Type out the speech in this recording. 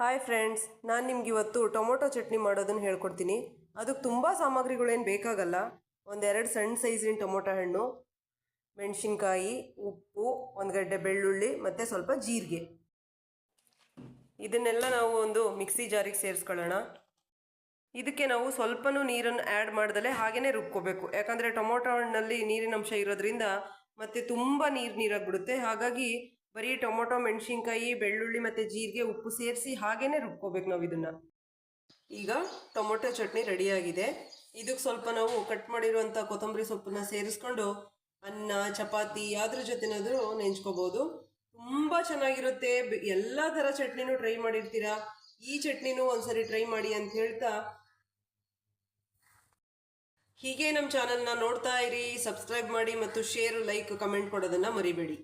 Hi friends, ನಾನು ನಿಮ್ಗೆ ಇವತ್ತು ಟೊಮೊಟೊ ಚಟ್ನಿ ಮಾಡೋದನ್ನು ಹೇಳ್ಕೊಡ್ತೀನಿ. ಅದಕ್ಕೆ ತುಂಬ ಸಾಮಗ್ರಿಗಳೇನು ಬೇಕಾಗಲ್ಲ. ಒಂದೆರಡು ಸಣ್ಣ ಸೈಜಿನ ಟೊಮೊಟೊ ಹಣ್ಣು, ಮೆಣಸಿನ್ಕಾಯಿ, ಉಪ್ಪು, ಒಂದು ಗಡ್ಡೆ ಬೆಳ್ಳುಳ್ಳಿ ಮತ್ತು ಸ್ವಲ್ಪ ಜೀರಿಗೆ. ಇದನ್ನೆಲ್ಲ ನಾವು ಒಂದು ಮಿಕ್ಸಿ ಜಾರಿಗೆ ಸೇರಿಸ್ಕೊಳ್ಳೋಣ. ಇದಕ್ಕೆ ನಾವು ಸ್ವಲ್ಪನೂ ನೀರನ್ನು ಆ್ಯಡ್ ಮಾಡ್ದಲೇ ಹಾಗೇ ರುಬ್ಕೋಬೇಕು. ಯಾಕಂದರೆ ಟೊಮೊಟೊ ಹಣ್ಣಲ್ಲಿ ನೀರಿನ ಅಂಶ ಇರೋದ್ರಿಂದ ಮತ್ತು ತುಂಬ ನೀರಾಗಿಬಿಡುತ್ತೆ. ಹಾಗಾಗಿ ಬರೀ ಟೊಮೊಟೊ, ಮೆಣಸಿನ್ಕಾಯಿ, ಬೆಳ್ಳುಳ್ಳಿ ಮತ್ತು ಜೀರಿಗೆ, ಉಪ್ಪು ಸೇರಿಸಿ ಹಾಗೇ ರುಬ್ಕೋಬೇಕು ನಾವು ಇದನ್ನು. ಈಗ ಟೊಮೊಟೊ ಚಟ್ನಿ ರೆಡಿಯಾಗಿದೆ. ಇದಕ್ಕೆ ಸ್ವಲ್ಪ ನಾವು ಕಟ್ ಮಾಡಿರುವಂಥ ಕೊತ್ತಂಬರಿ ಸೊಪ್ಪನ್ನ ಸೇರಿಸ್ಕೊಂಡು ಅನ್ನ, ಚಪಾತಿ ಯಾವ್ದ್ರ ಜೊತೆನಾದರೂ ನೆಂಚ್ಕೋಬೋದು. ತುಂಬ ಚೆನ್ನಾಗಿರುತ್ತೆ. ಎಲ್ಲ ಥರ ಚಟ್ನಿನೂ ಟ್ರೈ ಮಾಡಿರ್ತೀರಾ, ಈ ಚಟ್ನಿನೂ ಒಂದ್ಸರಿ ಟ್ರೈ ಮಾಡಿ ಅಂತ ಹೇಳ್ತಾ, ಹೀಗೆ ನಮ್ಮ ಚಾನಲ್ನ ನೋಡ್ತಾ ಇರಿ, ಸಬ್ಸ್ಕ್ರೈಬ್ ಮಾಡಿ ಮತ್ತು ಶೇರ್, ಲೈಕ್, ಕಮೆಂಟ್ ಕೊಡೋದನ್ನು ಮರಿಬೇಡಿ.